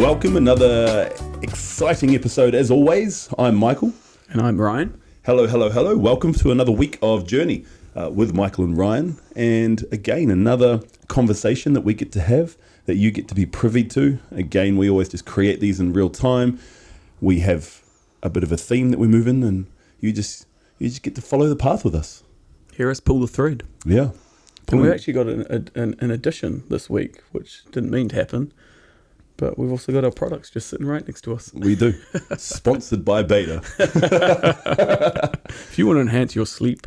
Welcome, another exciting episode as always. I'm Michael. And I'm Ryan. Hello, hello, hello. Welcome to another week of Journey with Michael and Ryan. And again, another conversation that we get to have, that you get to be privy to. Again, we always just create these in real time. We have a bit of a theme that we move in, and you just get to follow the path with us. Hear us pull the thread. Yeah. And we actually got an addition this week, which didn't mean to happen. But we've also got our products just sitting right next to us. We do. Sponsored by Beta. If you want to enhance your sleep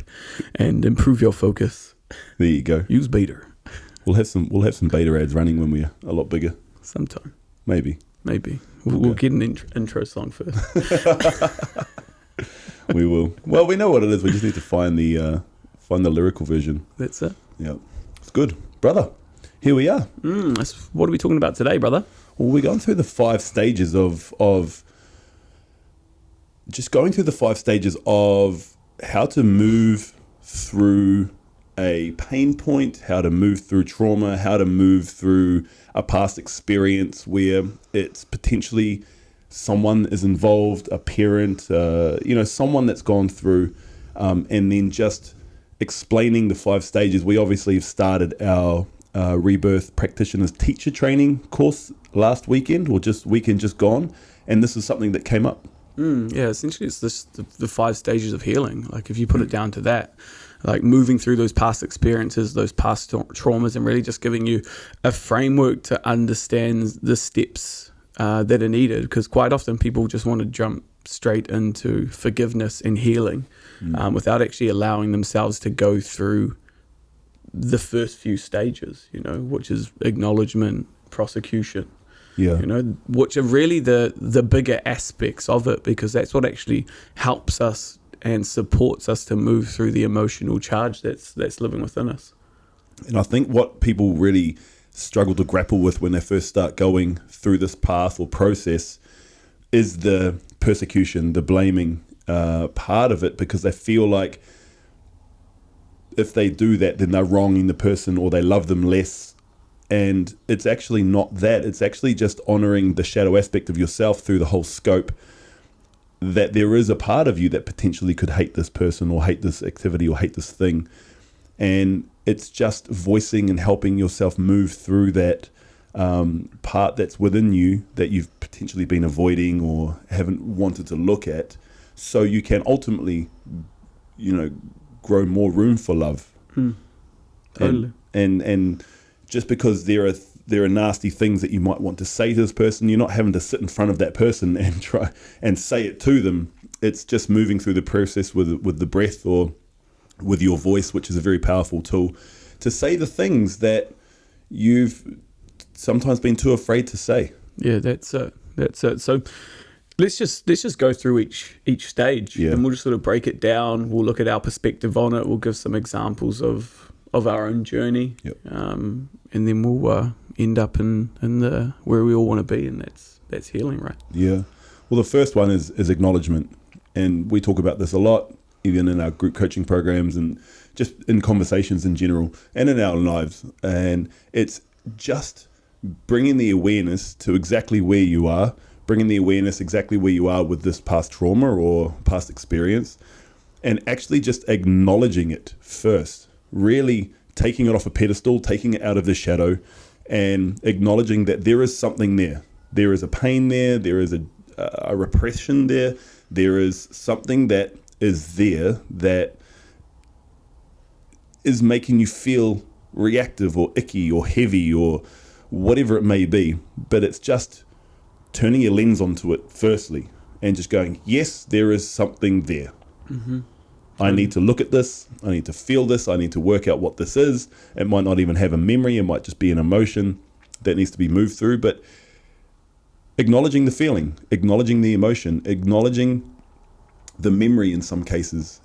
and improve your focus, There you go. use Beta. We'll have some Beta ads running when we're a lot bigger. Sometime. Maybe. We'll get an intro song first. We will. Well, we know what it is. We just need to find the lyrical version. That's it. Yeah. It's good. Brother, here we are. What are we talking about today, brother? Well, we're going through the 5 stages of how to move through a pain point, how to move through trauma, how to move through a past experience where it's potentially someone is involved, a parent, someone that's gone through, and then just explaining the 5 stages. We obviously have started our Rebirth Practitioners Teacher Training course last weekend, or just weekend just gone, and this is something that came up. Yeah, essentially it's the 5 stages of healing. Like if you put it down to that, like moving through those past experiences, those past traumas, and really just giving you a framework to understand the steps that are needed, because quite often people just want to jump straight into forgiveness and healing without actually allowing themselves to go through the first few stages, which is acknowledgement, prosecution, which are really the bigger aspects of it, because that's what actually helps us and supports us to move through the emotional charge that's living within us. And I think what people really struggle to grapple with when they first start going through this path or process is the persecution, the blaming part of it, because they feel like if they do that, then they're wronging the person or they love them less. And it's actually not that. It's actually just honoring the shadow aspect of yourself through the whole scope, that there is a part of you that potentially could hate this person or hate this activity or hate this thing. And it's just voicing and helping yourself move through that part that's within you that you've potentially been avoiding or haven't wanted to look at, so you can ultimately, grow more room for love. Totally. And just because there are nasty things that you might want to say to this person, you're not having to sit in front of that person and try and say it to them. It's just moving through the process with the breath or with your voice, which is a very powerful tool to say the things that you've sometimes been too afraid to say. Yeah, that's it. So let's just go through each stage, and we'll just sort of break it down. We'll look at our perspective on it. We'll give some examples of our own journey, and then we'll end up in the where we all want to be, and that's healing, right? Yeah. Well, the first one is acknowledgement, and we talk about this a lot, even in our group coaching programs and just in conversations in general and in our lives. And it's just bringing the awareness to exactly where you are, bringing the awareness exactly where you are with this past trauma or past experience, and actually just acknowledging it first, really taking it off a pedestal, taking it out of the shadow, and acknowledging that there is something there. There is a pain there, there is a repression there, there is something that is there that is making you feel reactive or icky or heavy or whatever it may be. But it's just turning your lens onto it firstly and just going, yes, there is something there. I need to look at this, I need to feel this, I need to work out what this is. It might not even have a memory, it might just be an emotion that needs to be moved through. But acknowledging the feeling, acknowledging the emotion, acknowledging the memory in some cases,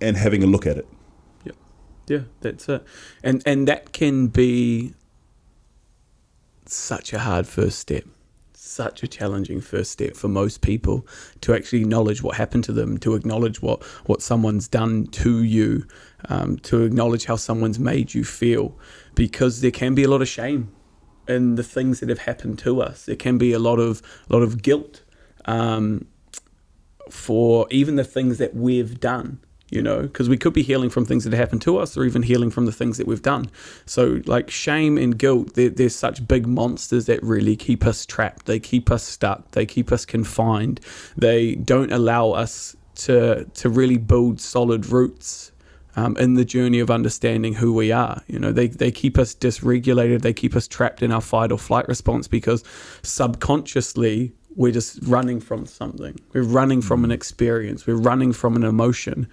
and having a look at it. Yeah, that's it. And that can be such a hard first step, such a challenging first step for most people, to actually acknowledge what happened to them, to acknowledge what someone's done to you, to acknowledge how someone's made you feel, because there can be a lot of shame in the things that have happened to us. There can be a lot of guilt for even the things that we've done, because we could be healing from things that happened to us, or even healing from the things that we've done. So like shame and guilt, they're such big monsters that really keep us trapped. They keep us stuck. They keep us confined. They don't allow us to really build solid roots in the journey of understanding who we are. They keep us dysregulated. They keep us trapped in our fight or flight response, because subconsciously we're just running from something. We're running from an experience. We're running from an emotion,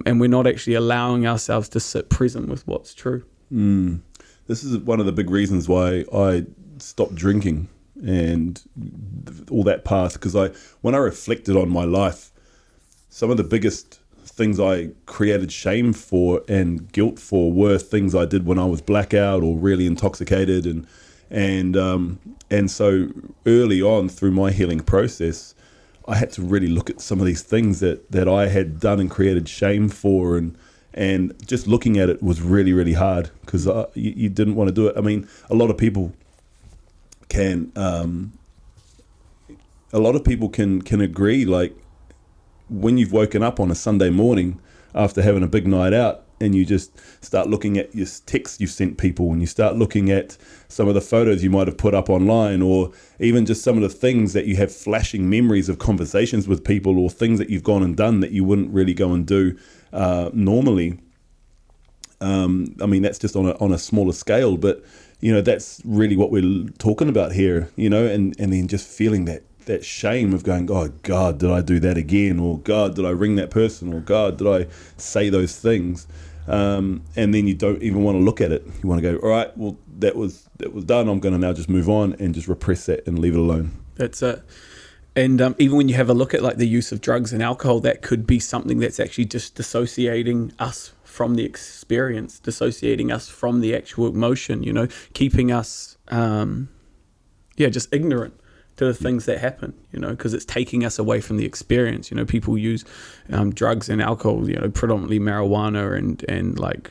and we're not actually allowing ourselves to sit present with what's true. This is one of the big reasons why I stopped drinking and all that path, because when I reflected on my life, some of the biggest things I created shame for and guilt for were things I did when I was blackout or really intoxicated, and so early on through my healing process, I had to really look at some of these things that I had done and created shame for, and just looking at it was really, really hard, because you didn't want to do it. I mean, a lot of people can agree, like, when you've woken up on a Sunday morning after having a big night out, and you just start looking at your texts you've sent people, and you start looking at some of the photos you might have put up online, or even just some of the things that you have flashing memories of conversations with people, or things that you've gone and done that you wouldn't really go and do normally. I mean, that's just on a smaller scale, but that's really what we're talking about here, and then just feeling that shame of going, oh God, did I do that again? Or God, did I ring that person? Or God, did I say those things? And then you don't even want to look at it. You want to go, all right, well, that was done. I'm going to now just move on and just repress that and leave it alone. That's it. And even when you have a look at like the use of drugs and alcohol, that could be something that's actually just dissociating us from the experience, dissociating us from the actual emotion, keeping us, just ignorant to the things that happen, because it's taking us away from the experience. People use drugs and alcohol, predominantly marijuana and like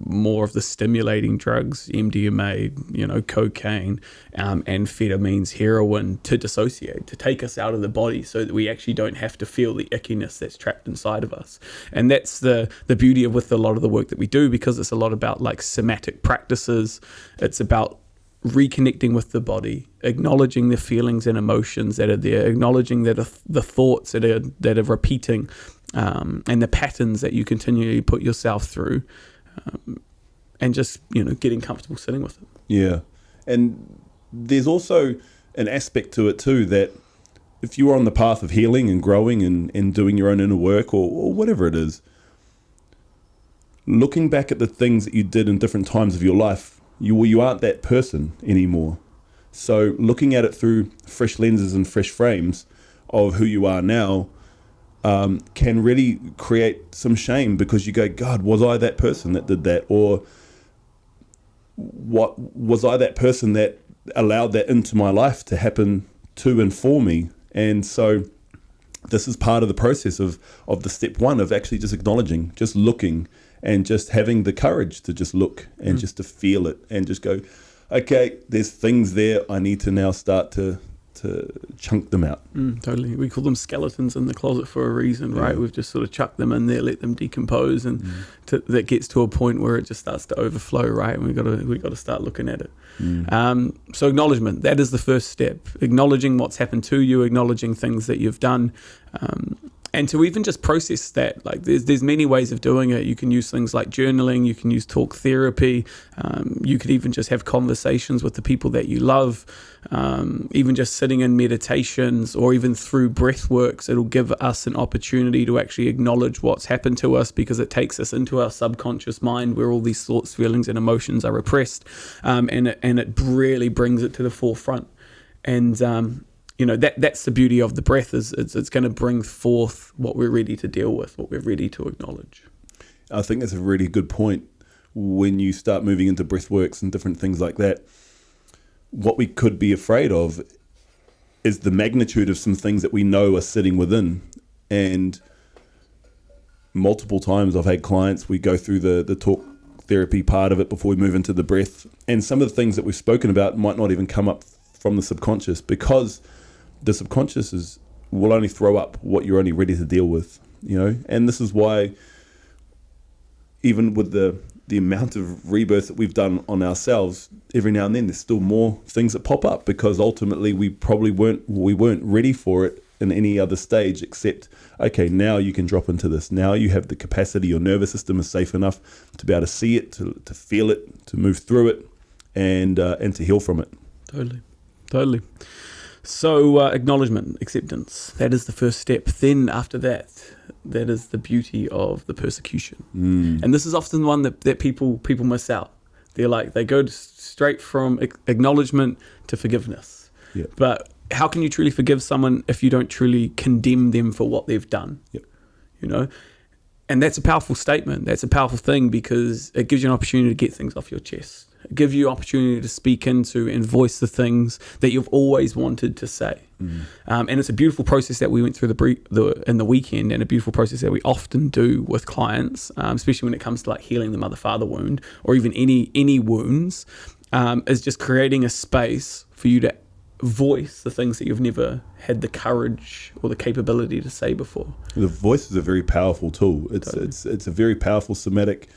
more of the stimulating drugs, MDMA, cocaine, amphetamines, heroin, to dissociate, to take us out of the body so that we actually don't have to feel the ickiness that's trapped inside of us. And that's the beauty of with a lot of the work that we do, because it's a lot about like somatic practices. It's about reconnecting with the body, acknowledging the feelings and emotions that are there, acknowledging that the thoughts that are repeating, and the patterns that you continually put yourself through, and just getting comfortable sitting with it. Yeah, and there's also an aspect to it too, that if you are on the path of healing and growing and doing your own inner work or whatever it is, looking back at the things that you did in different times of your life, you aren't that person anymore. So looking at it through fresh lenses and fresh frames of who you are now can really create some shame, because you go, God, was I that person that did that? Or what was I that person that allowed that into my life to happen to and for me? And so this is part of the process of the step one of actually just acknowledging, just looking, and just having the courage to just look and just to feel it and just go, okay, there's things there. I need to now start to chunk them out. Totally. We call them skeletons in the closet for a reason, right? We've just sort of chucked them in there, let them decompose, and that gets to a point where it just starts to overflow, right? And we got to start looking at it. So acknowledgement, that is the first step. Acknowledging what's happened to you, acknowledging things that you've done, and to even just process that. Like there's many ways of doing it. You can use things like journaling, you can use talk therapy, you could even just have conversations with the people that you love, even just sitting in meditations, or even through breath works. It'll give us an opportunity to actually acknowledge what's happened to us, because it takes us into our subconscious mind where all these thoughts, feelings and emotions are repressed, and it really brings it to the forefront. And that's the beauty of the breath, is it's going to bring forth what we're ready to deal with, what we're ready to acknowledge. I think that's a really good point. When you start moving into breath works and different things like that, what we could be afraid of is the magnitude of some things that we know are sitting within. And multiple times I've had clients, we go through the talk therapy part of it before we move into the breath. And some of the things that we've spoken about might not even come up from the subconscious, because the subconscious will only throw up what you're only ready to deal with, And this is why, even with the amount of rebirth that we've done on ourselves, every now and then there's still more things that pop up, because ultimately we weren't ready for it in any other stage, except, okay, now you can drop into this. Now you have the capacity, your nervous system is safe enough to be able to see it, to feel it, to move through it, and to heal from it. Totally. So acknowledgement, acceptance, that is the first step. Then after that is the beauty of the persecution. And this is often one that people miss out. They go straight from acknowledgement to forgiveness. Yeah. But how can you truly forgive someone if you don't truly condemn them for what they've done? Yep. And that's a powerful statement. That's a powerful thing, because it gives you an opportunity to get things off your chest. It gives you opportunity to speak into and voice the things that you've always wanted to say. And it's a beautiful process that we went through in the weekend, and a beautiful process that we often do with clients, especially when it comes to like healing the mother-father wound, or even any wounds, is just creating a space for you to voice the things that you've never had the courage or the capability to say before. The voice is a very powerful tool. It's a very powerful somatic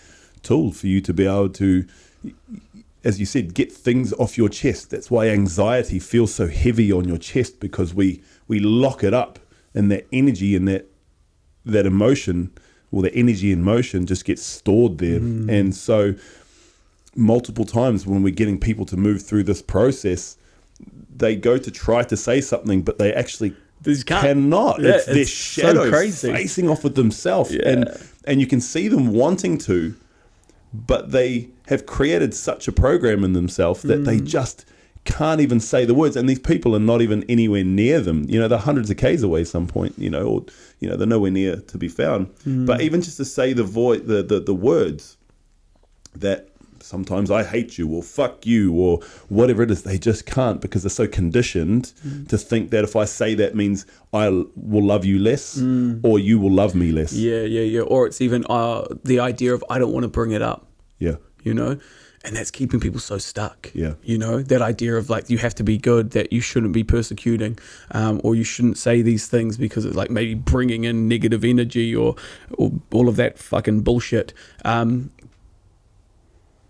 tool for you to be able to, as you said, get things off your chest. That's why anxiety feels so heavy on your chest, because we lock it up, and that energy and that emotion, or the energy in motion, just gets stored there. And so multiple times when we're getting people to move through this process, they go to try to say something, but they actually cannot. Yeah, it's their shadow facing off with themselves. Yeah. And you can see them wanting to, but they have created such a program in themselves that they just can't even say the words. And these people are not even anywhere near them. They're hundreds of Ks away some point, or they're nowhere near to be found. But even just to say the words that, sometimes I hate you, or fuck you, or whatever it is, they just can't, because they're so conditioned to think that if I say that means I will love you less, or you will love me less. Yeah. Or it's even the idea of I don't want to bring it up. Yeah. And that's keeping people so stuck. Yeah. That idea of like, you have to be good, that you shouldn't be persecuting, or you shouldn't say these things because it's like maybe bringing in negative energy or all of that fucking bullshit.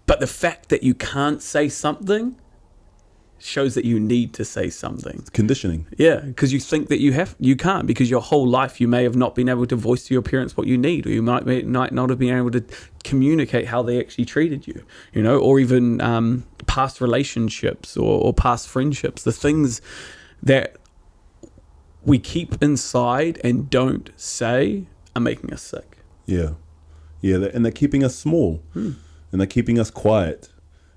But the fact that you can't say something shows that you need to say something. It's conditioning. Yeah, because you think that you can't, because your whole life you may have not been able to voice to your parents what you need, or you might not have been able to communicate how they actually treated you, or even past relationships or past friendships. The things that we keep inside and don't say are making us sick. Yeah, and they're keeping us small. And they're keeping us quiet.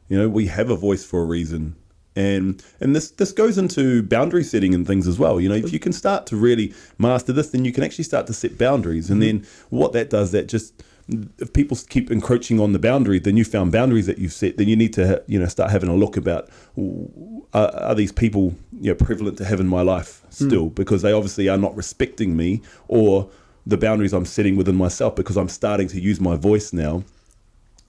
We have a voice for a reason. And this goes into boundary setting and things as well. If you can start to really master this, then you can actually start to set boundaries. And then what that does, if people keep encroaching on the boundary, then you found boundaries that you've set, then you need to start having a look about, are these people prevalent to have in my life still? Because they obviously are not respecting me, or the boundaries I'm setting within myself, because I'm starting to use my voice now.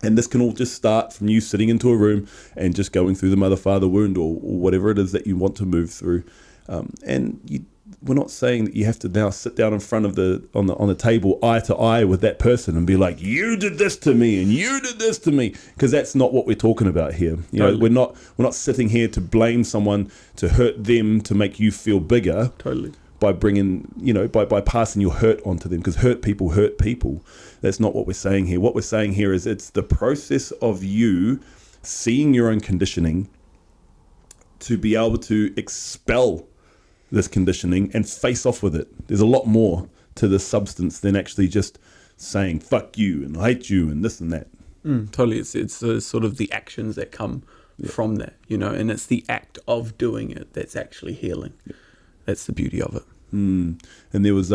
And this can all just start from you sitting into a room and just going through the mother-father wound, or whatever it is that you want to move through. We're not saying that you have to now sit down in front of on the table, eye to eye with that person, and be like, you did this to me and you did this to me, because that's not what we're talking about here. We're not sitting here to blame someone, to hurt them, to make you feel bigger. Totally. By bringing, by passing your hurt onto them, because hurt people hurt people. That's not what we're saying here. What we're saying here is it's the process of you seeing your own conditioning to be able to expel this conditioning and face off with it. There's a lot more to this substance than actually just saying fuck you and I hate you and this and that. Totally. It's sort of the actions that come from that, and it's the act of doing it that's actually healing. That's the beauty of it. And there was,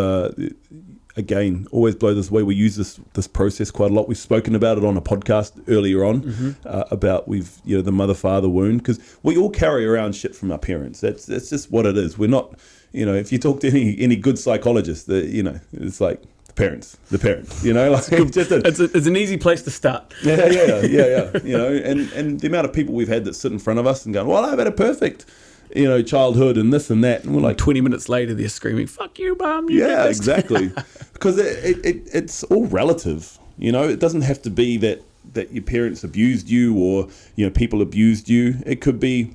again, always blow this way. We use this process quite a lot. We've spoken about it on a podcast earlier on, about the mother-father wound, because we all carry around shit from our parents. That's just what it is. We're not, if you talk to any good psychologist, it's like, The parents, you know, like It's an easy place to start. yeah, you know, and the amount of people we've had that sit in front of us and go, well, I've had a perfect, you know, childhood and this and that, and we're like, 20 minutes later, they're screaming, "Fuck you, mum!" yeah, exactly, because it's all relative, you know. It doesn't have to be that your parents abused you or, you know, people abused you. It could be,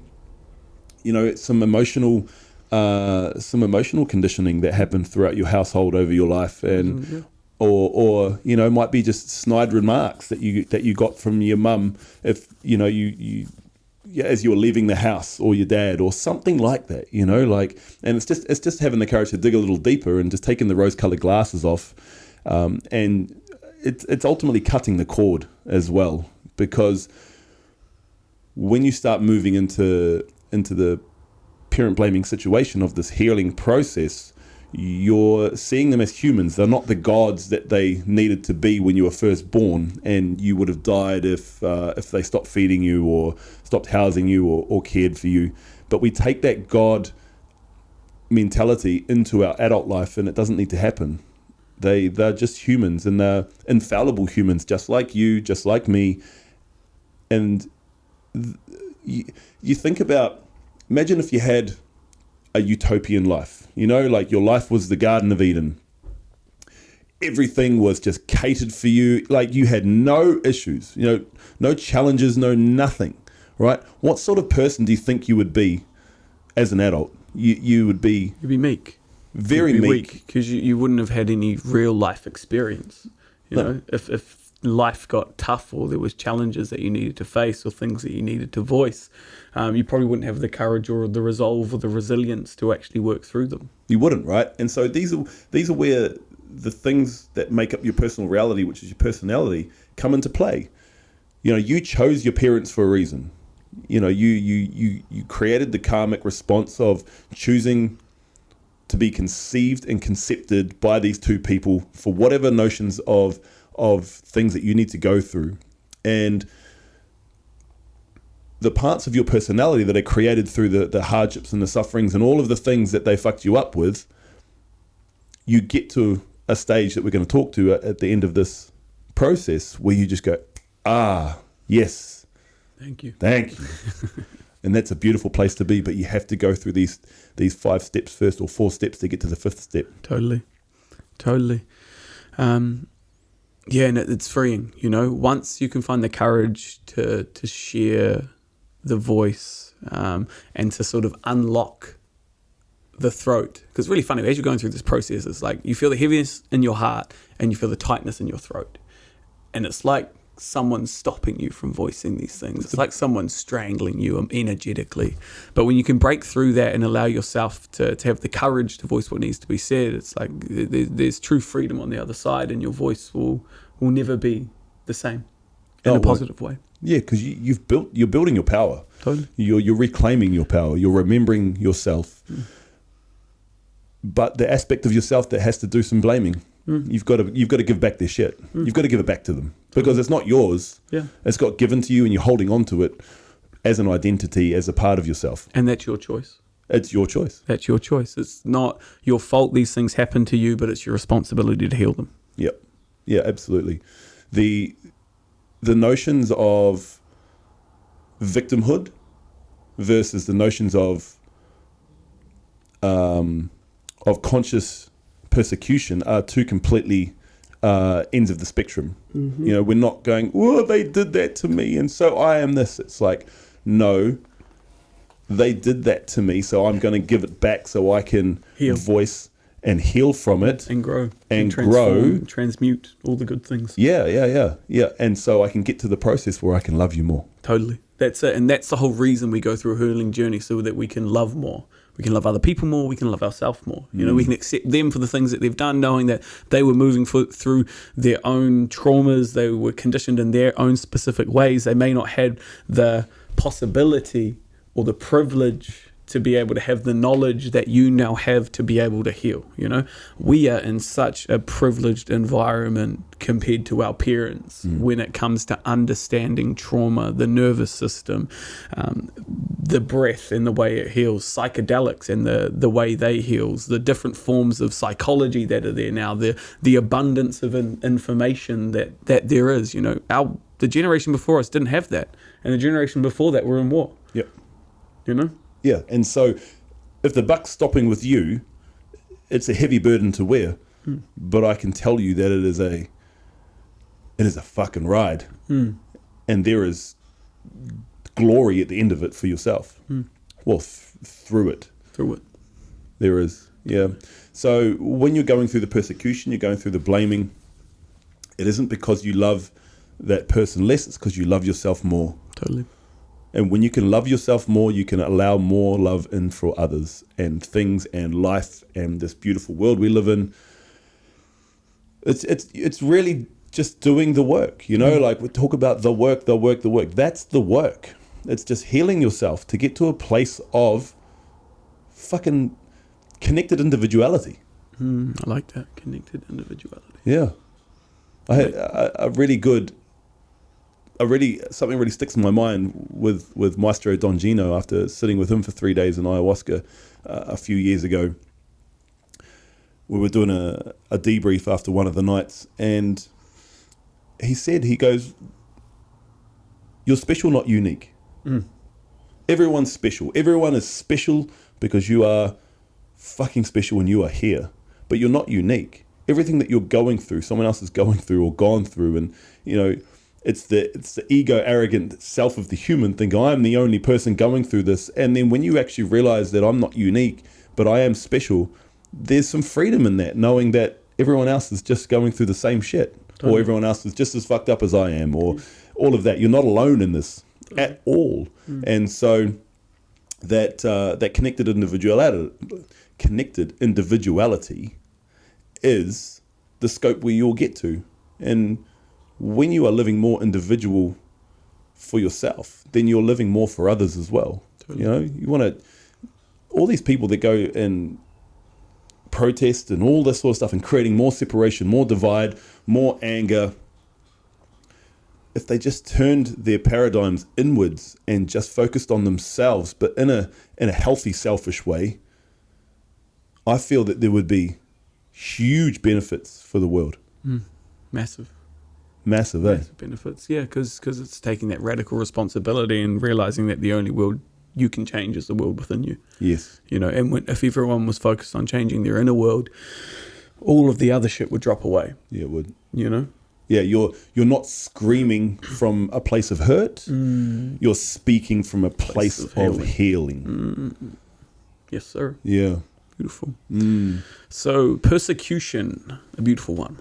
you know, some emotional conditioning that happened throughout your household over your life, and or you know, might be just snide remarks that you got from your mum, if you know you as you were leaving the house, or your dad, or something like that, you know, like. And it's just having the courage to dig a little deeper and just taking the rose-colored glasses off, and it's ultimately cutting the cord as well, because when you start moving into the parent blaming situation of this healing process, you're seeing them as humans. They're not the gods that they needed to be when you were first born, and you would have died if they stopped feeding you or stopped housing you or cared for you. But we take that God mentality into our adult life, and it doesn't need to happen. They're just humans, and they're infallible humans, just like you, just like me. And you think about, imagine if you had a utopian life, you know, like your life was the Garden of Eden. Everything was just catered for you. Like you had no issues, you know, no challenges, no nothing, right? What sort of person do you think you would be as an adult? You'd be meek. Very You'd be meek. weak, because you wouldn't have had any real life experience. You know, if life got tough, or there was challenges that you needed to face, or things that you needed to voice, you probably wouldn't have the courage or the resolve or the resilience to actually work through them. You wouldn't, right? And so these are where the things that make up your personal reality, which is your personality, come into play. You know, you chose your parents for a reason. You know, you created the karmic response of choosing to be conceived and concepted by these two people for whatever notions of things that you need to go through. And the parts of your personality that are created through the hardships and the sufferings and all of the things that they fucked you up with, you get to a stage that we're going to talk to at the end of this process where you just go, yes. Thank you. And that's a beautiful place to be, but you have to go through these 5 steps first, or 4 steps, to get to the 5th step. Totally. Yeah, and it's freeing, you know. Once you can find the courage to share the voice, and to sort of unlock the throat. Because it's really funny, as you're going through this process, it's like you feel the heaviness in your heart and you feel the tightness in your throat. And it's like someone's stopping you from voicing these things. It's like someone's strangling you energetically. But when you can break through that and allow yourself to have the courage to voice what needs to be said, it's like there's true freedom on the other side, and your voice will never be the same in a positive way. Yeah, because you're building your power. Totally. You're reclaiming your power. You're remembering yourself. But the aspect of yourself that has to do some blaming, you've got to give back their shit. You've got to give it back to them, because it's not yours. Yeah, it's got given to you, and you're holding on to it as an identity, as a part of yourself. And that's your choice. It's your choice. That's your choice. It's not your fault these things happen to you, but it's your responsibility to heal them. Yep. Yeah, absolutely. The notions of victimhood versus the notions of conscious persecution are two completely ends of the spectrum. You know, we're not going, oh, they did that to me, and so I am this. It's like, no, they did that to me, so I'm going to give it back so I can voice and heal from it, and grow, and grow, transmute all the good things. Yeah. And so I can get to the process where I can love you more. Totally. That's it. And that's the whole reason we go through a healing journey, so that we can love more. We can love other people more. We can love ourselves more. You know, we can accept them for the things that they've done, knowing that they were moving through their own traumas. They were conditioned in their own specific ways. They may not have the possibility or the privilege to be able to have the knowledge that you now have to be able to heal. We are in such a privileged environment compared to our parents when it comes to understanding trauma, the nervous system, the breath and the way it heals, psychedelics and the way they heals, the different forms of psychology that are there now, the abundance of information that there is. The generation before us didn't have that, and the generation before that were in war. Yep. Yeah, and so if the buck's stopping with you, it's a heavy burden to wear, but I can tell you that it is a fucking ride, and there is glory at the end of it for yourself. Well, through it there is. So when you're going through the persecution, you're going through the blaming, it isn't because you love that person less, it's because you love yourself more. Totally. And when you can love yourself more, you can allow more love in for others and things and life and this beautiful world we live in. It's really just doing the work, like we talk about the work. That's the work. It's just healing yourself to get to a place of fucking connected individuality. I like that, connected individuality. Yeah. I had something really sticks in my mind with Maestro Don Gino after sitting with him for 3 days in ayahuasca a few years ago. We were doing a debrief after one of the nights, and he goes, "You're special, not unique. Everyone's special. Everyone is special because you are fucking special and you are here, but you're not unique. Everything that you're going through, someone else is going through or gone through, and it's the ego, arrogant self of the human think I'm the only person going through this. And then when you actually realize that I'm not unique, but I am special, there's some freedom in that, knowing that everyone else is just going through the same shit, or everyone else is just as fucked up as I am, or all of that. You're not alone in this at all. And so that connected individuality is the scope where you'll get to. And when you are living more individual for yourself, then you're living more for others as well. Totally. You want to, all these people that go and protest and all this sort of stuff and creating more separation, more divide, more anger, if they just turned their paradigms inwards and just focused on themselves, but in a healthy, selfish way, I feel that there would be huge benefits for the world. Massive benefits. Yeah, because it's taking that radical responsibility and realizing that the only world you can change is the world within you. Yes. And if everyone was focused on changing their inner world, all of the other shit would drop away. Yeah, it would. Yeah, you're not screaming from a place of hurt. You're speaking from a place of healing. Yes, sir. Yeah. Beautiful. So persecution, a beautiful one.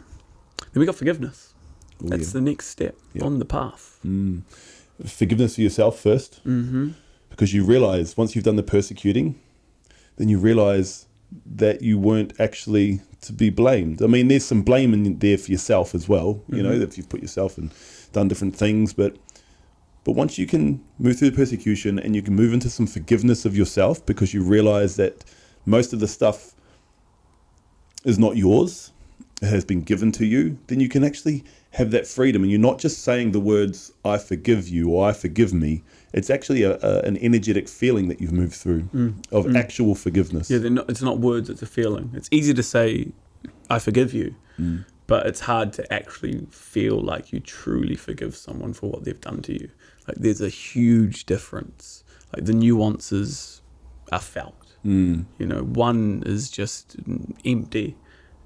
Then we got forgiveness. That's the next step on the path. Forgiveness for yourself first. Because you realize once you've done the persecuting, then you realize that you weren't actually to be blamed. I mean, there's some blame in there for yourself as well, if you've put yourself and done different things. But once you can move through the persecution and you can move into some forgiveness of yourself because you realize that most of the stuff is not yours, it has been given to you, then you can actually have that freedom. And you're not just saying the words, I forgive you or I forgive me. It's actually an energetic feeling that you've moved through of actual forgiveness. Yeah, it's not words, it's a feeling. It's easy to say, I forgive you, but it's hard to actually feel like you truly forgive someone for what they've done to you. Like there's a huge difference. Like the nuances are felt. One is just empty,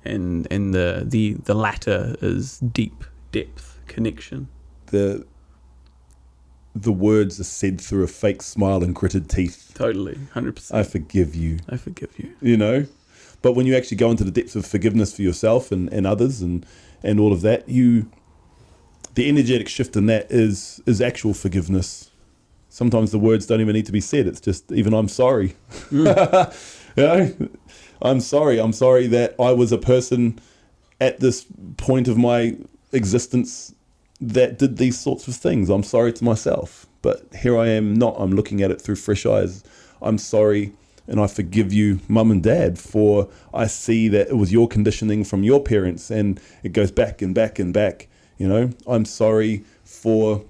and the latter is deep depth connection. The words are said through a fake smile and gritted teeth. Totally, 100%. I forgive you. I forgive you. But when you actually go into the depths of forgiveness for yourself and others and all of that, the energetic shift in that is actual forgiveness. Sometimes the words don't even need to be said. It's just even I'm sorry. I'm sorry. I'm sorry that I was a person at this point of my existence that did these sorts of things. I'm sorry to myself. But here I am not. I'm looking at it through fresh eyes. I'm sorry and I forgive you, mum and dad, for I see that it was your conditioning from your parents and it goes back and back and back. I'm sorry for,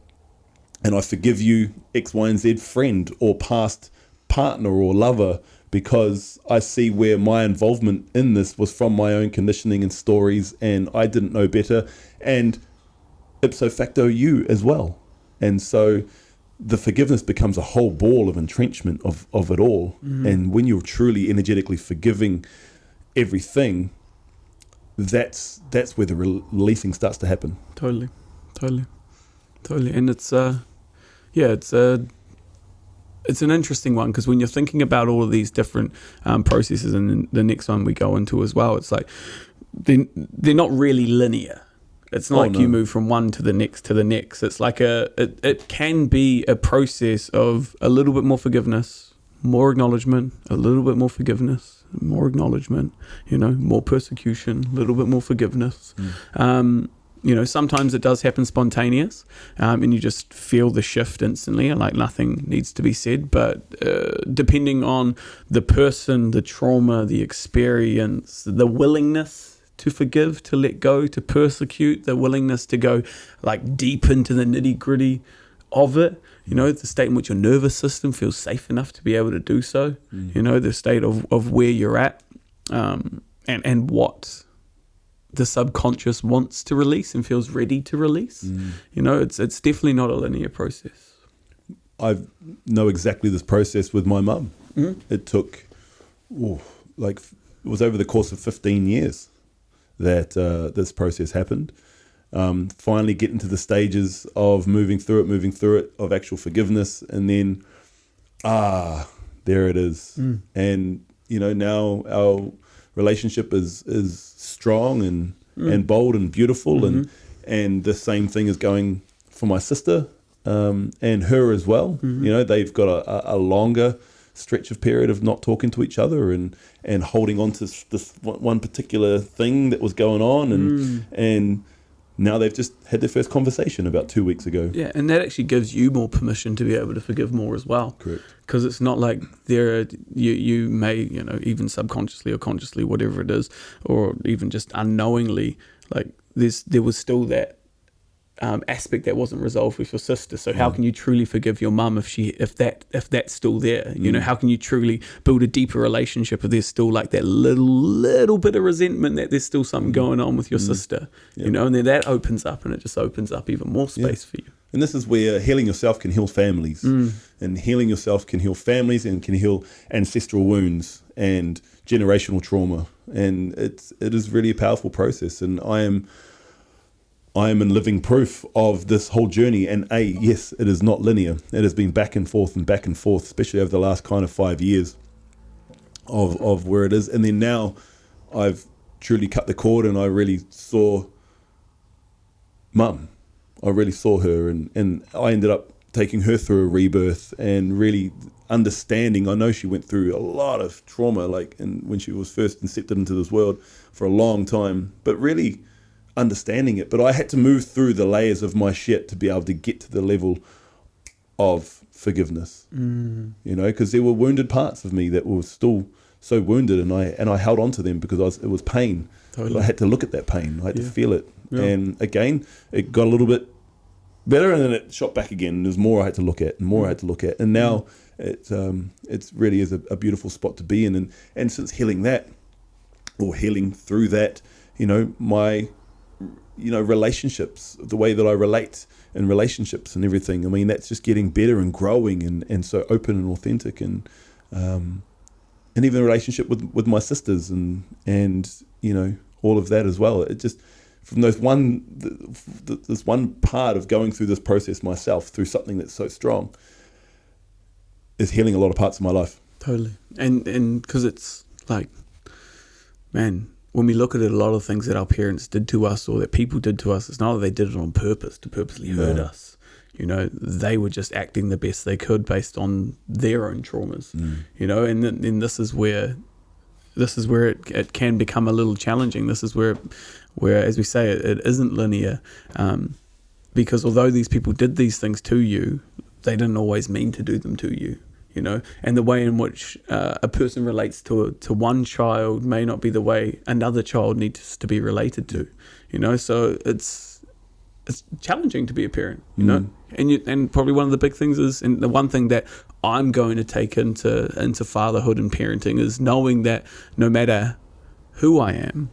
and I forgive you, X, Y, and Z friend or past partner or lover, because I see where my involvement in this was from my own conditioning and stories, and I didn't know better, and ipso facto you as well. And so the forgiveness becomes a whole ball of entrenchment of it all. And when you're truly energetically forgiving everything, that's where the releasing starts to happen. Totally. And it's an interesting one, because when you're thinking about all of these different processes, and the next one we go into as well, it's like they're not really linear. It's not like you move from one to the next to the next. It's like it can be a process of a little bit more forgiveness, more acknowledgement, a little bit more forgiveness, more acknowledgement, more persecution, a little bit more forgiveness. Sometimes it does happen spontaneous, and you just feel the shift instantly, like nothing needs to be said. But depending on the person, the trauma, the experience, the willingness to forgive, to let go, to persecute, the willingness to go like deep into the nitty gritty of it, the state in which your nervous system feels safe enough to be able to do so, the state of where you're at, and what the subconscious wants to release and feels ready to release. It's definitely not a linear process. I know exactly this process with my mum. It took, it was over the course of 15 years that this process happened. Finally getting to the stages of moving through it, of actual forgiveness, and then, there it is. And, now our relationship is strong and bold and beautiful, and the same thing is going for my sister and her as well. They've got a longer stretch of period of not talking to each other and holding on to this one particular thing that was going on, and now they've just had their first conversation about 2 weeks ago. Yeah, and that actually gives you more permission to be able to forgive more as well. Correct. Because it's not like you may, even subconsciously or consciously, whatever it is, or even just unknowingly, like there was still that aspect that wasn't resolved with your sister. So how can you truly forgive your mum if that's still there? How can you truly build a deeper relationship if there's still like that little bit of resentment, that there's still something going on with your sister? And then that opens up, and it just opens up even more space for you. And this is where healing yourself can heal families, and healing yourself can heal families and can heal ancestral wounds and generational trauma. And it is really a powerful process. And I am in living proof of this whole journey. And yes, it is not linear. It has been back and forth, especially over the last kind of 5 years of where it is. And then now I've truly cut the cord, and I really saw mum. I really saw her, and I ended up taking her through a rebirth and really understanding. I know she went through a lot of trauma, when she was first incepted into this world for a long time, but really understanding it. But I had to move through the layers of my shit to be able to get to the level of forgiveness, because there were wounded parts of me that were still so wounded, and I held on to them because it was pain. Totally. But I had to look at that pain. I had to feel it. Yeah. And again, it got a little bit better, and then it shot back again. And there's more I had to look at, and more I had to look at. And now it's really is a beautiful spot to be in. And since healing that, or healing through that, my relationships, the way that I relate in relationships and everything, I mean, that's just getting better and growing and so open and authentic, and even the relationship with my sisters and all of that as well. It just, from this one part of going through this process myself, through something that's so strong, is healing a lot of parts of my life. Totally. And because it's like, man, when we look at it, a lot of things that our parents did to us or that people did to us, it's not that they did it on purpose to purposely hurt us. They were just acting the best they could based on their own traumas. And this is where it can become a little challenging. This is where as we say, it isn't linear, because although these people did these things to you, they didn't always mean to do them to you. you know, and the way in which a person relates to one child may not be the way another child needs to be related to, you know. So it's challenging to be a parent, you know, and probably one of the big things is, and the one thing that I'm going to take into fatherhood and parenting is knowing that no matter who I am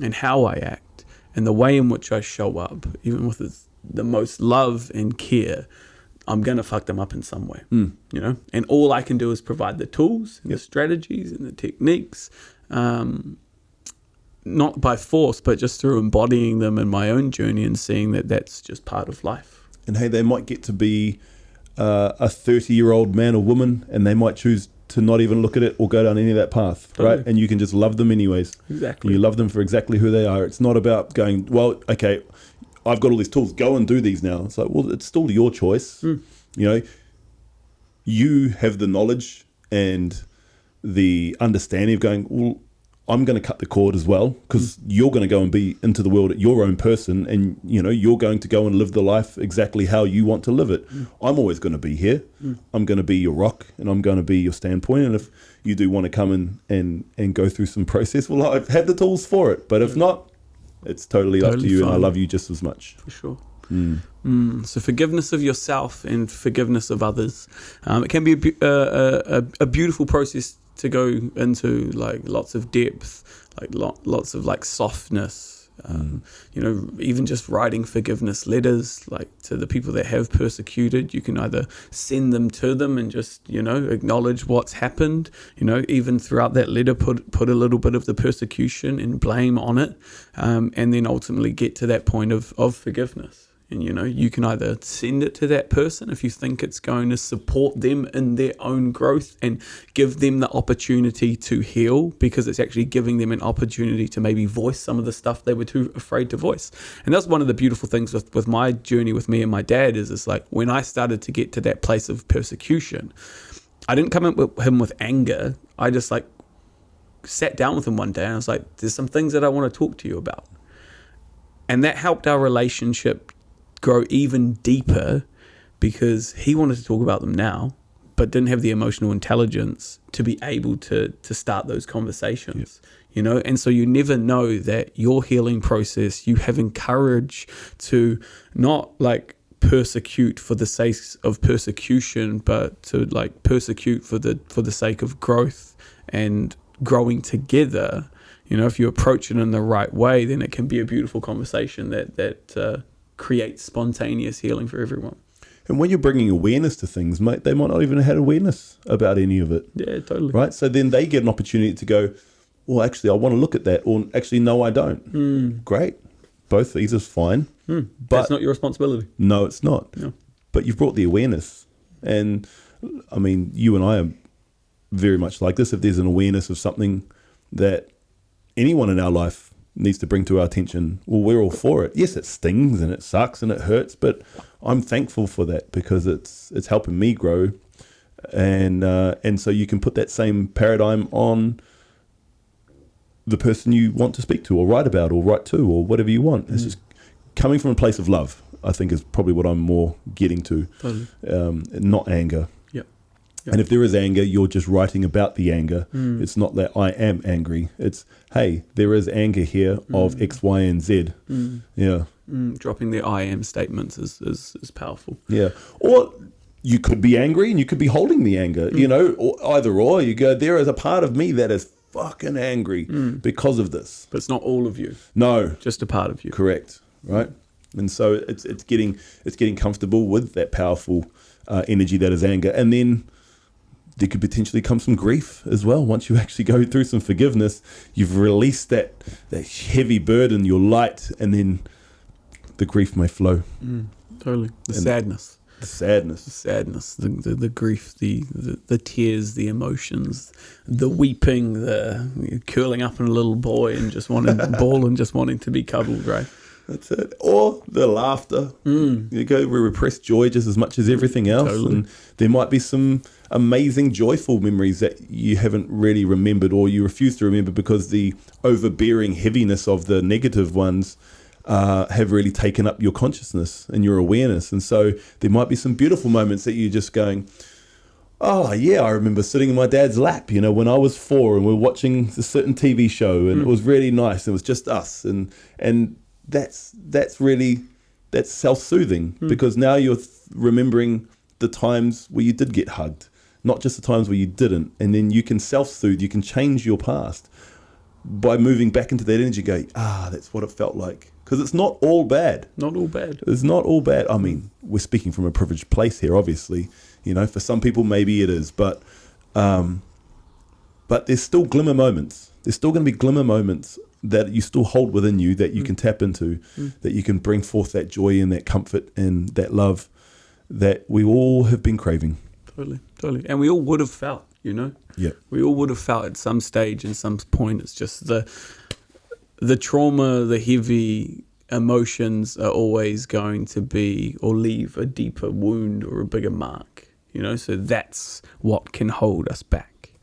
and how I act and the way in which I show up, even with the most love and care, I'm going to fuck them up in some way, you know? And all I can do is provide the tools and the strategies and the techniques, not by force, but just through embodying them in my own journey and seeing that that's just part of life. And hey, they might get to be a 30-year-old man or woman, and they might choose to not even look at it or go down any of that path, right? And you can just love them anyways. Exactly. You love them for exactly who they are. It's not about going, well, okay, I've got all these tools, go and do these now. It's like, well, it's still your choice. You know, you have the knowledge and the understanding of going, well, I'm going to cut the cord as well, because you're going to go and be into the world at your own person, and, you know, you're going to go and live the life exactly how you want to live it. I'm always going to be here. I'm going to be your rock, and I'm going to be your standpoint. And if you do want to come in and go through some process, well, I have the tools for it. But if not, it's totally up to you, fine. And I love you just as much. For sure. So forgiveness of yourself and forgiveness of others. It can be a beautiful process to go into, like lots of depth, like lots of like softness. You know, even just writing forgiveness letters, like to the people that have persecuted, you can either send them to them and just, you know, acknowledge what's happened, you know, even throughout that letter, put a little bit of the persecution and blame on it, and then ultimately get to that point of forgiveness. And, you know, you can either send it to that person if you think it's going to support them in their own growth and give them the opportunity to heal, because it's actually giving them an opportunity to maybe voice some of the stuff they were too afraid to voice. And that's one of the beautiful things with my journey with me and my dad is it's like when I started to get to that place of persecution, I didn't come up with him with anger. I just like sat down with him one day and I was like, there's some things that I want to talk to you about. And that helped our relationship grow even deeper, because he wanted to talk about them now, but didn't have the emotional intelligence to be able to start those conversations, you know? And so you never know that your healing process, you having courage to not like persecute for the sake of persecution, but to like persecute for the sake of growth and growing together. You know, if you approach it in the right way, then it can be a beautiful conversation that creates spontaneous healing for everyone. And when you're bringing awareness to things, mate, they might not even have had awareness about any of it. Yeah, totally. Right? So then they get an opportunity to go, well, actually, I want to look at that. Or actually, no, I don't. Great. Both these is fine. But that's not your responsibility. No, it's not. No. But you've brought the awareness. And, I mean, you and I are very much like this. If there's an awareness of something that anyone in our life needs to bring to our attention, well, we're all for it. Yes, it stings and it sucks and it hurts, but I'm thankful for that, because it's helping me grow, and so you can put that same paradigm on the person you want to speak to or write about or write to or whatever you want. It's just coming from a place of love, I think, is probably what I'm more getting to. Totally. Not anger. And if there is anger, you're just writing about the anger. It's not that I am angry. It's, hey, there is anger here of X, Y, and Z. Yeah. Dropping the I am statements is powerful. Yeah. Or you could be angry and you could be holding the anger, you know, or either or. You go, there is a part of me that is fucking angry because of this. But it's not all of you. No. Just a part of you. Correct. Right. And so it's getting comfortable with that powerful energy that is anger. And then there could potentially come some grief as well. Once you actually go through some forgiveness, you've released that heavy burden, you're light, and then the grief may flow. Totally. The sadness, the grief, the tears, the emotions, the weeping, the curling up in a little boy and just wanting to bawl and just wanting to be cuddled, right? That's it. Or the laughter. You go, we repress joy just as much as everything else. Totally. And there might be some amazing, joyful memories that you haven't really remembered, or you refuse to remember because the overbearing heaviness of the negative ones have really taken up your consciousness and your awareness. And so there might be some beautiful moments that you're just going, Oh yeah, I remember sitting in my dad's lap, when I was 4 and we were watching a certain TV show, and it was really nice. It was just us, and that's really self-soothing, because now you're remembering the times where you did get hugged, not just the times where you didn't, and then you can self-soothe. You can change your past by moving back into that energy. Go, that's what it felt like, because it's not all bad. Not all bad. It's not all bad. I mean, we're speaking from a privileged place here, obviously. For some people, maybe it is, but there's still glimmer moments. There's still going to be glimmer moments that you still hold within you, that you can tap into, that you can bring forth that joy and that comfort and that love that we all have been craving. Totally. And we all would have felt, Yeah. We all would have felt at some stage and some point. It's just the trauma, the heavy emotions are always going to be or leave a deeper wound or a bigger mark. So that's what can hold us back.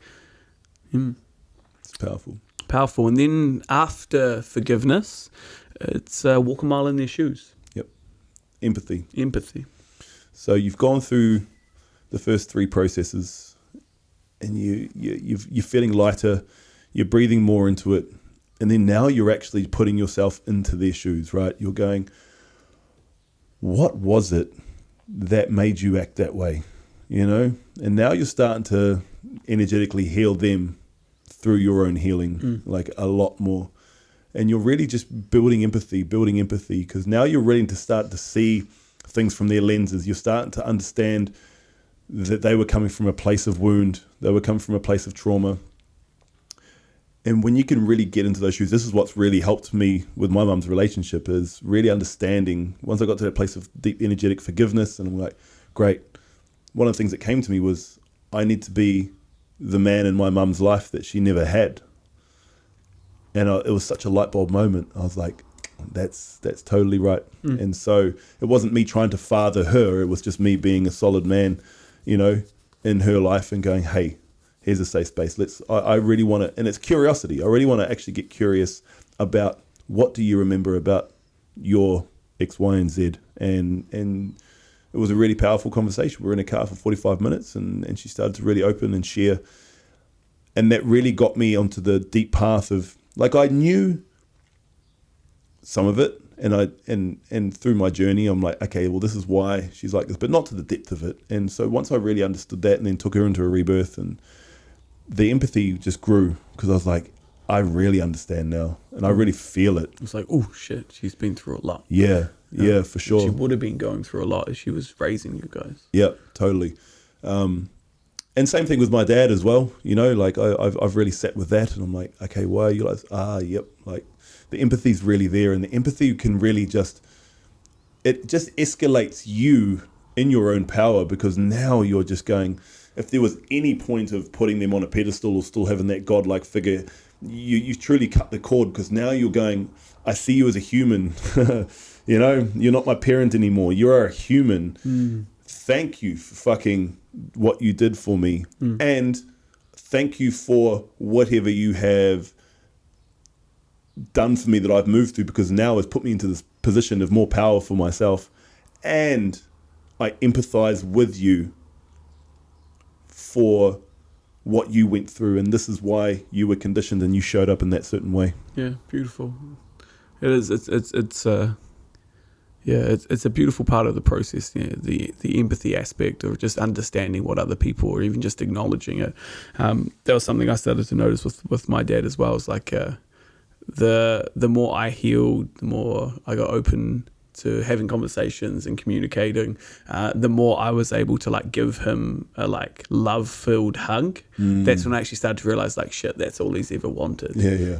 It's Powerful. And then after forgiveness, it's walk a mile in their shoes. Yep. Empathy. So you've gone through the first 3 processes, and you're feeling lighter, you're breathing more into it, and then now you're actually putting yourself into their shoes, right? You're going, what was it that made you act that way? And now you're starting to energetically heal them through your own healing, like a lot more. And you're really just building empathy, because now you're ready to start to see things from their lenses. You're starting to understand that they were coming from a place of wound. They were coming from a place of trauma. And when you can really get into those shoes, this is what's really helped me with my mum's relationship, is really understanding. Once I got to that place of deep energetic forgiveness, and I'm like, great. One of the things that came to me was, I need to be the man in my mum's life that she never had. And it was such a light bulb moment. I was like, that's totally right. And so it wasn't me trying to father her. It was just me being a solid man, in her life, and going, hey, here's a safe space. I really want to, and it's curiosity. I really want to actually get curious about, what do you remember about your X, Y, and Z? And it was a really powerful conversation. We were in a car for 45 minutes, and she started to really open and share. And that really got me onto the deep path of, like, I knew some of it, and through my journey, I'm like, okay, well, this is why she's like this, but not to the depth of it. And so once I really understood that, and then took her into a rebirth, and the empathy just grew, because I was like, I really understand now, and I really feel it. It's like, oh shit, she's been through a lot. Yeah, for sure. She would have been going through a lot as she was raising you guys. Yeah, totally. And same thing with my dad as well. Like I've really sat with that, and I'm like, okay, why are you like, yep. Like, the empathy's really there, and the empathy can really it just escalates you in your own power, because now you're just going, if there was any point of putting them on a pedestal or still having that godlike figure, you truly cut the cord, because now you're going, I see you as a human. You're not my parent anymore. You're a human. Thank you for fucking what you did for me. And thank you for whatever you have done for me that I've moved through, because now it's put me into this position of more power for myself. And I empathize with you for what you went through, and this is why you were conditioned and you showed up in that certain way. Yeah, beautiful. It is. It's a beautiful part of the process. Yeah, the empathy aspect of just understanding what other people, or even just acknowledging it. That was something I started to notice with my dad as well. It's like the more I healed, the more I got open to having conversations and communicating, the more I was able to like give him a like love-filled hug. That's when I actually started to realize, like, shit, that's all he's ever wanted. Yeah.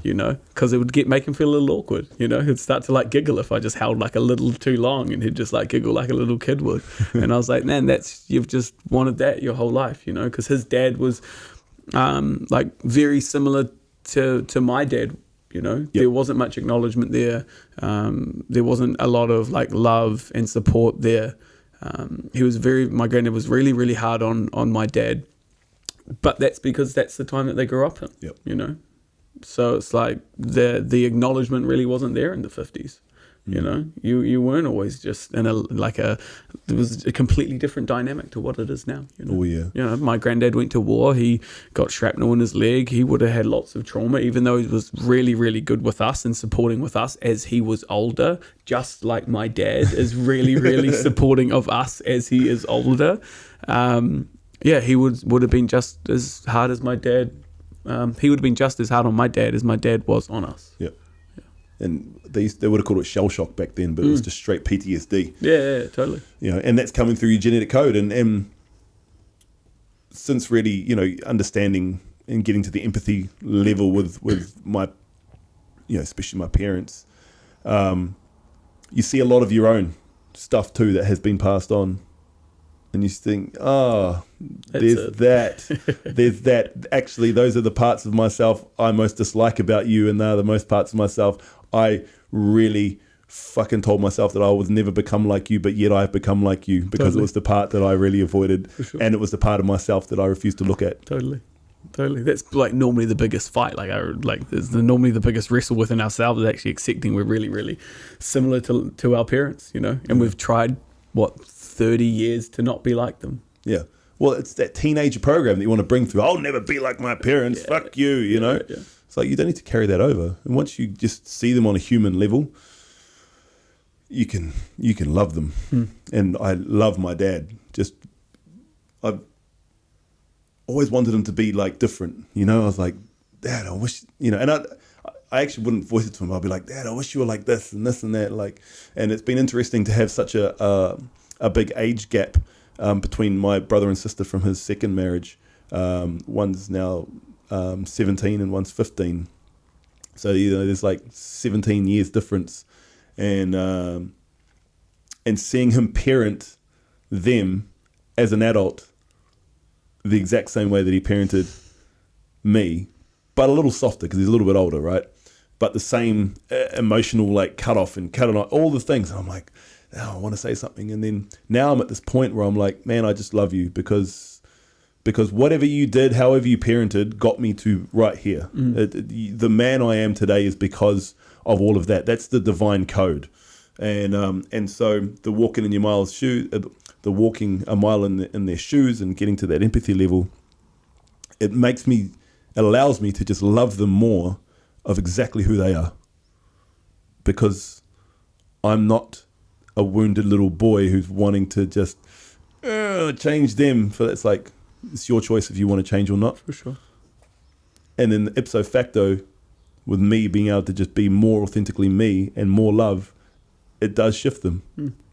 Because it would make him feel a little awkward. He'd start to like giggle if I just held like a little too long, and he'd just like giggle like a little kid would. And I was like, man, you've just wanted that your whole life, because his dad was like very similar to my dad. There wasn't much acknowledgement there. There wasn't a lot of like love and support there. My granddad was really, really hard on my dad, but that's because that's the time that they grew up in. So it's like the acknowledgement really wasn't there in the 50s. You know, you weren't always just in there was a completely different dynamic to what it is now. You know? Oh yeah. You know, my granddad went to war. He got shrapnel in his leg. He would have had lots of trauma, even though he was really, really good with us and supporting with us as he was older. Just like my dad is really, really supporting of us as he is older. He would have been just as hard as my dad. He would have been just as hard on my dad as my dad was on us. Yeah. And they would have called it shell shock back then, but it was just straight PTSD. Yeah, totally. You know, and that's coming through your genetic code. And since really, you know, understanding and getting to the empathy level with my, you know, especially my parents, you see a lot of your own stuff too that has been passed on. And you think, there's that. Actually, those are the parts of myself I most dislike about you, and they're the most parts of myself I really fucking told myself that I would never become like you, but yet I've become like you because It was the part that I really avoided, and it was the part of myself that I refused to look at. Totally. That's like normally the biggest fight. Normally the biggest wrestle within ourselves is actually accepting we're really, really similar to our parents, you know, and we've tried 30 years to not be like them. Yeah. Well, it's that teenager program that you want to bring through. I'll never be like my parents. Fuck you, you know. Yeah. It's like you don't need to carry that over. And once you just see them on a human level, you can love them. And I love my dad. I've always wanted him to be like different. You know, I was like, Dad, I wish, you know, and I actually wouldn't voice it to him. I'd be like, Dad, I wish you were like this and this and that. Like, and it's been interesting to have such a big age gap between my brother and sister from his second marriage. One's now 17 and one's 15. So, you know, there's like 17 years difference. And seeing him parent them as an adult the exact same way that he parented me, but a little softer because he's a little bit older, right? But the same emotional like cut off and cut on all the things. And I'm like, I want to say something. And then now I'm at this point where I'm like, man, I just love you because whatever you did, however you parented, got me to right here. The man I am today is because of all of that. That's the divine code. And so the walking in your mile's shoe, the walking a mile in their shoes and getting to that empathy level, it allows me to just love them more of exactly who they are, because I'm not a wounded little boy who's wanting to just change them. It's like, it's your choice if you want to change or not. For sure. And then ipso facto, with me being able to just be more authentically me and more love, it does shift them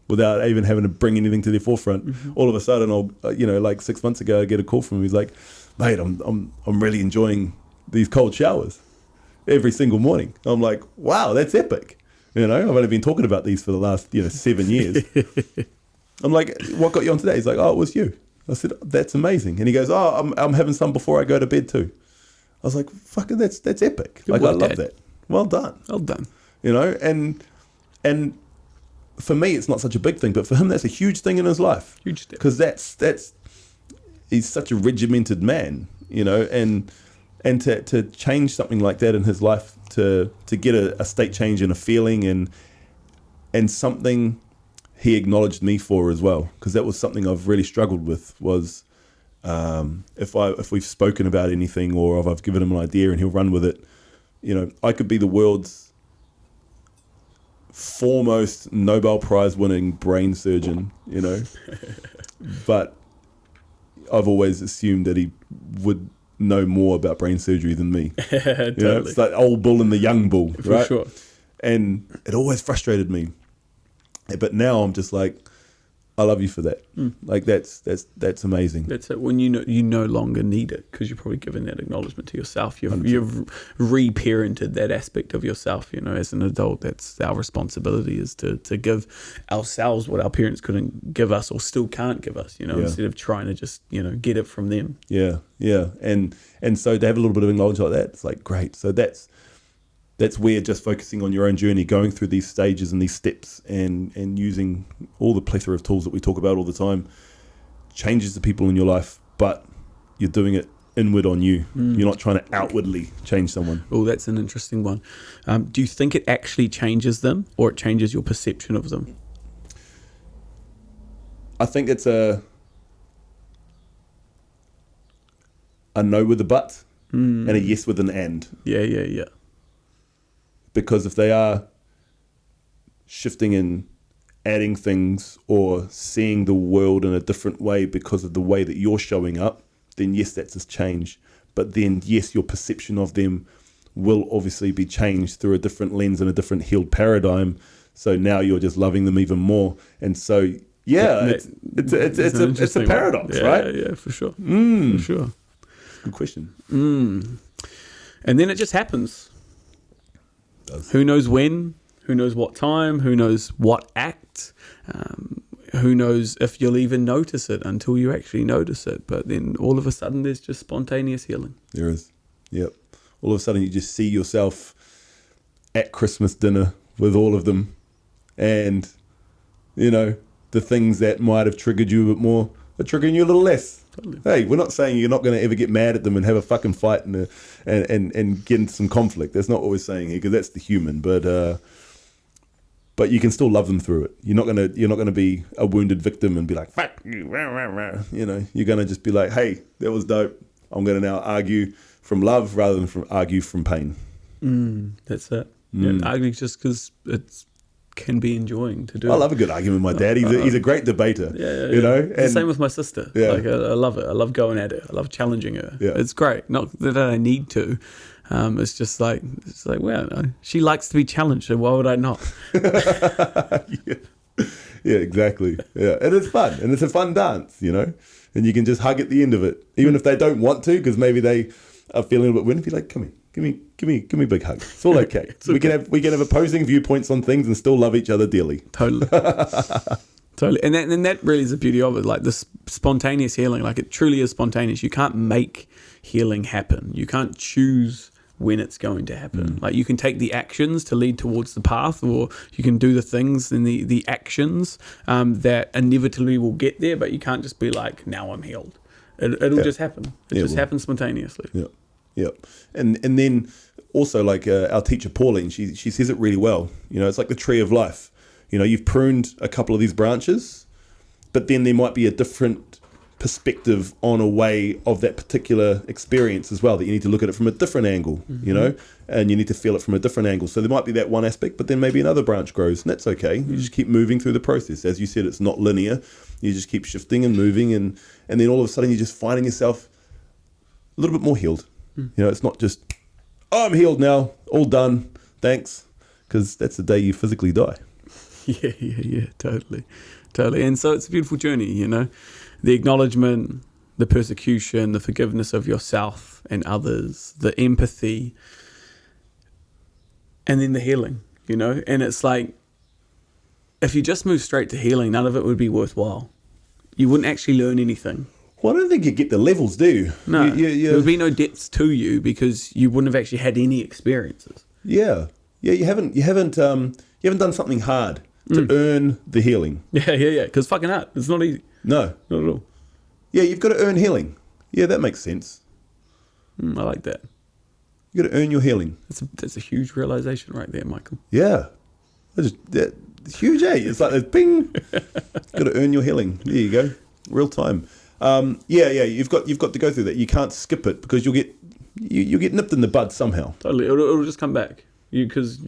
without even having to bring anything to their forefront. All of a sudden, like 6 months ago, I get a call from him. He's like, mate, I'm really enjoying these cold showers every single morning. I'm like, wow, that's epic. You know, I've only been talking about these for the last, 7 years. I'm like, what got you on today? He's like, oh, it was you. I said, that's amazing. And he goes, oh, I'm having some before I go to bed too. I was like, fucking, that's epic. Good like, work, I love Dad. that. Well done. Well done. You know, and for me, it's not such a big thing, but for him, that's a huge thing in his life. Huge step. Because he's such a regimented man, you know, and to change something like that in his life, to get a state change in a feeling and something he acknowledged me for as well, because that was something I've really struggled with, was if we've spoken about anything or if I've given him an idea and he'll run with it, you know, I could be the world's foremost Nobel Prize winning brain surgeon, you know, but I've always assumed that he would know more about brain surgery than me. Totally. You know, it's like old bull and the young bull, right? For sure. And it always frustrated me. But now I'm just like, I love you for that. Like that's amazing. That's it. When you no longer need it, because you've probably given that acknowledgement to yourself. You've re-parented that aspect of yourself. You know, as an adult, that's our responsibility, is to give ourselves what our parents couldn't give us or still can't give us. You know, instead of trying to just get it from them. Yeah. And so to have a little bit of knowledge like that, it's like great. So that's where just focusing on your own journey, going through these stages and these steps and using all the plethora of tools that we talk about all the time, changes the people in your life, but you're doing it inward on you. You're not trying to outwardly change someone. Oh, that's an interesting one. Do you think it actually changes them, or it changes your perception of them? I think it's a no with a but and a yes with an and. Yeah. Because if they are shifting and adding things or seeing the world in a different way because of the way that you're showing up, then yes, that's a change. But then yes, your perception of them will obviously be changed through a different lens and a different healed paradigm. So now you're just loving them even more. And so, yeah, it's a paradox, right? Yeah, for sure. For sure. Good question. And then it just happens. Who knows when? Who knows what time? Who knows what act? Who knows if you'll even notice it until you actually notice it? But then all of a sudden, there's just spontaneous healing. There is. Yep. All of a sudden, you just see yourself at Christmas dinner with all of them, and the things that might have triggered you a bit more are triggering you a little less. Totally. Hey, we're not saying you're not going to ever get mad at them and have a fucking fight and get into some conflict. That's not what we're saying here, because that's the human. But you can still love them through it. You're not gonna be a wounded victim and be like, fuck you, rah, rah, rah. You're gonna just be like, hey, that was dope. I'm gonna now argue from love rather than argue from pain. That's it. Yeah, arguing just because it can be enjoying to do. I love a good argument with my dad. He's a great debater. Yeah. It's the same with my sister. Yeah. Like I love it. I love going at her. I love challenging her. Yeah. It's great. Not that I need to. It's just like, well, she likes to be challenged, so why would I not? Yeah, exactly. Yeah, and it's fun, and it's a fun dance, and you can just hug at the end of it, even if they don't want to, because maybe they are feeling a bit winded. Be like, come here, give me a big hug. It's all okay. We can have opposing viewpoints on things and still love each other dearly. Totally. Totally. And that really is the beauty of it. Like this spontaneous healing, like it truly is spontaneous. You can't make healing happen. You can't choose when it's going to happen. Like you can take the actions to lead towards the path, or you can do the things and the actions that inevitably will get there, but you can't just be like, now I'm healed. It'll just happen. It just happens spontaneously. Yeah. And then also like our teacher Pauline, she says it really well. It's like the tree of life. You've pruned a couple of these branches, but then there might be a different perspective on a way of that particular experience as well, that you need to look at it from a different angle, and you need to feel it from a different angle. So there might be that one aspect, but then maybe another branch grows, and that's okay. You just keep moving through the process. As you said, it's not linear. You just keep shifting and moving, and then all of a sudden you're just finding yourself a little bit more healed. It's not just, oh, I'm healed now, all done, thanks, because that's the day you physically die. Yeah, totally. And so it's a beautiful journey, the acknowledgement, the persecution, the forgiveness of yourself and others, the empathy, and then the healing, and it's like, if you just move straight to healing, none of it would be worthwhile. You wouldn't actually learn anything. Well, I don't think you get the levels, do you? No, there would be no depths to you because you wouldn't have actually had any experiences. Yeah. You haven't done something hard to earn the healing. Yeah. Because fucking hard. It's not easy. No, not at all. Yeah, you've got to earn healing. Yeah, that makes sense. I like that. You got to earn your healing. That's a huge realization right there, Michael. Yeah, it's huge. It's like there's ping. Got to earn your healing. There you go. Real time. Yeah. You've got to go through that. You can't skip it because you'll get nipped in the bud somehow. Totally, it'll just come back. Because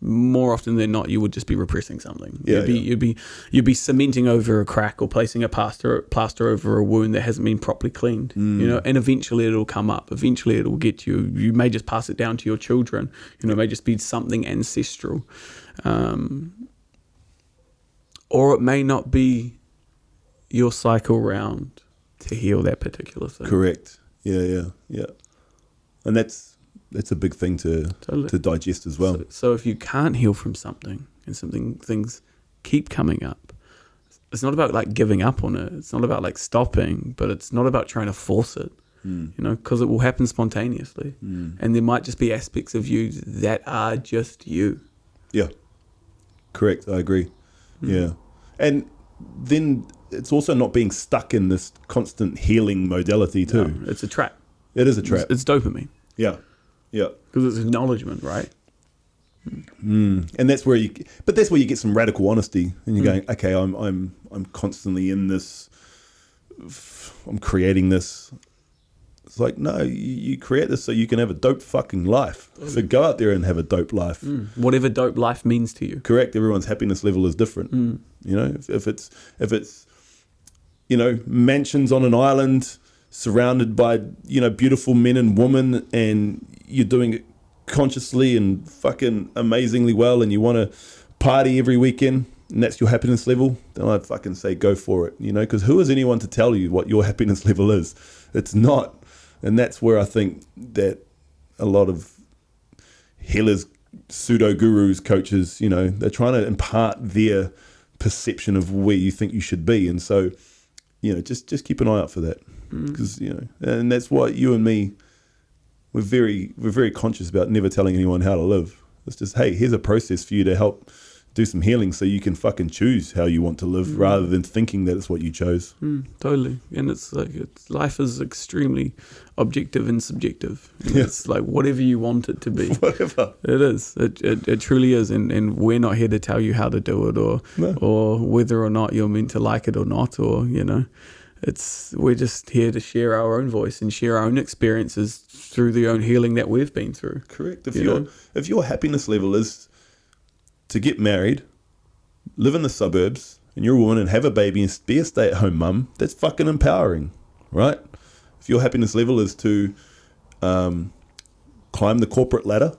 more often than not, you would just be repressing something. You'd be cementing over a crack or placing a plaster over a wound that hasn't been properly cleaned. And eventually it'll come up. Eventually it'll get you. You may just pass it down to your children. It may just be something ancestral, or it may not be your cycle round to heal that particular thing. Correct. Yeah. And that's a big thing to digest as well. So if you can't heal from something and things keep coming up, it's not about like giving up on it. It's not about like stopping, but it's not about trying to force it, because it will happen spontaneously. And there might just be aspects of you that are just you. Yeah. Correct. I agree. Yeah. And then it's also not being stuck in this constant healing modality too. No, it's a trap. It is a trap. It's dopamine. Yeah. Because it's acknowledgement, right? And that's where you get some radical honesty, and you're going, okay, I'm constantly in this. I'm creating this. It's like, no, you create this so you can have a dope fucking life. So go out there and have a dope life. Whatever dope life means to you. Correct. Everyone's happiness level is different. You know, if it's you know, mansions on an island surrounded by, you know, beautiful men and women, and you're doing it consciously and fucking amazingly well, and you want to party every weekend, and that's your happiness level, then I'd fucking say go for it, you know, because who is anyone to tell you what your happiness level is? It's not. And that's where I think that a lot of healers, pseudo gurus, coaches, you know, they're trying to impart their perception of where you think you should be. And so, you know, just keep an eye out for that, because, you know, and that's why you and me, we're very conscious about never telling anyone how to live. It's just, hey, here's a process for you to help do some healing so you can fucking choose how you want to live, rather than thinking that it's what you chose. Totally. And it's like, life is extremely objective and subjective. Yeah. It's like whatever you want it to be. Whatever. It is. It truly is. And we're not here to tell you how to do it, or whether or not you're meant to like it or not, or, you know, we're just here to share our own voice and share our own experiences through the own healing that we've been through. Correct. If your happiness level is to get married, live in the suburbs, and you're a woman and have a baby and be a stay-at-home mum, that's fucking empowering, right? If your happiness level is to climb the corporate ladder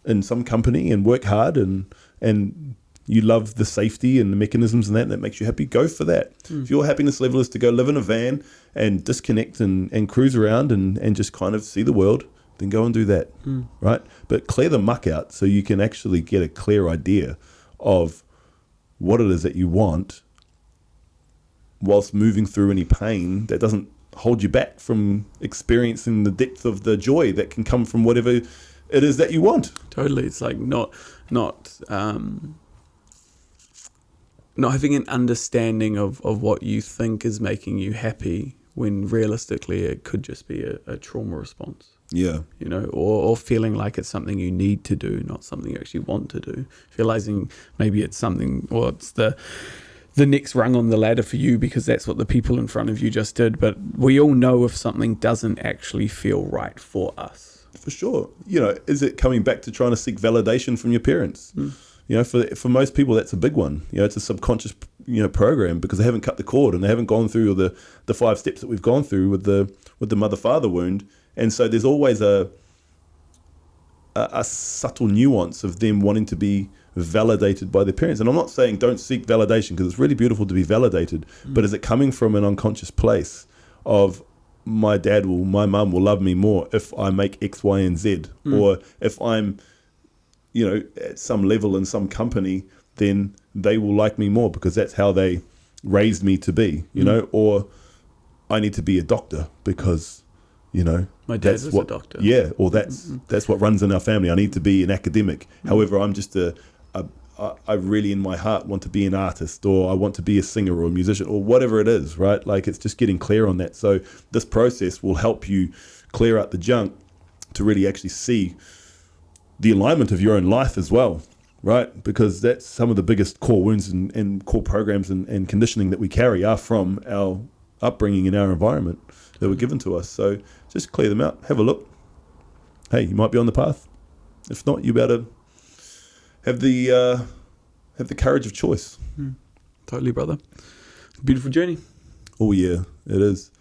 in some company and work hard, and you love the safety and the mechanisms and that makes you happy, go for that. If your happiness level is to go live in a van and disconnect and cruise around and just kind of see the world, then go and do that, right? But clear the muck out so you can actually get a clear idea of what it is that you want, whilst moving through any pain that doesn't hold you back from experiencing the depth of the joy that can come from whatever it is that you want. Totally. It's like not having an understanding of what you think is making you happy, when realistically it could just be a trauma response. Yeah. You know, or feeling like it's something you need to do, not something you actually want to do. Realizing maybe it's something, or it's the next rung on the ladder for you because that's what the people in front of you just did. But we all know if something doesn't actually feel right for us. For sure. You know, is it coming back to trying to seek validation from your parents? You know, for most people, that's a big one. You know, it's a subconscious, you know, program, because they haven't cut the cord and they haven't gone through the 5 steps that we've gone through with the mother-father wound. And so there's always a subtle nuance of them wanting to be validated by their parents. And I'm not saying don't seek validation, because it's really beautiful to be validated. But is it coming from an unconscious place of my mum will love me more if I make X, Y, and Z, or if I'm, you know, at some level in some company, then they will like me more because that's how they raised me to be, you know, or I need to be a doctor because, you know, my dad was a doctor. Yeah, or that's what runs in our family. I need to be an academic. However, I'm just I really in my heart want to be an artist, or I want to be a singer or a musician or whatever it is, right? Like, it's just getting clear on that. So this process will help you clear out the junk to really actually see the alignment of your own life as well, right? Because that's some of the biggest core wounds and core programs and conditioning that we carry are from our upbringing in our environment that were given to us. So just clear them out, have a look. Hey, you might be on the path. If not, you better have the courage of choice. Totally, brother. Beautiful journey. Oh yeah, it is.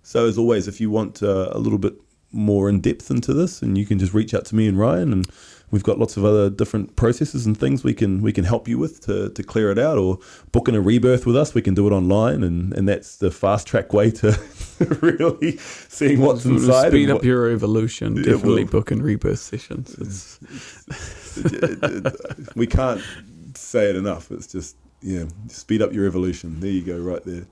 So as always, if you want a little bit more in depth into this, and you can just reach out to me and Ryan, and we've got lots of other different processes and things we can help you with to clear it out, or book in a rebirth with us. We can do it online, and that's the fast track way to really seeing what's inside. Speed up your evolution. Definitely book in rebirth sessions. We can't say it enough. It's just, yeah, speed up your evolution. There you go, right there.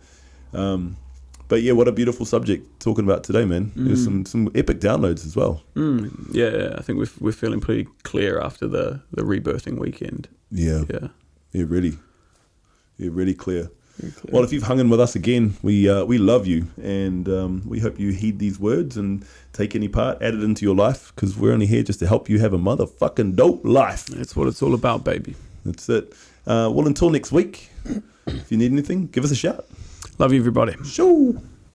But yeah, what a beautiful subject talking about today, man. There's some epic downloads as well. Yeah, I think we're feeling pretty clear after the rebirthing weekend. Yeah, really clear. Well, if you've hung in with us again, we love you, and we hope you heed these words and take any part, add it into your life, because we're only here just to help you have a motherfucking dope life. That's what it's all about, baby. That's it. Well, until next week, if you need anything, give us a shout. Love you, everybody. Sure.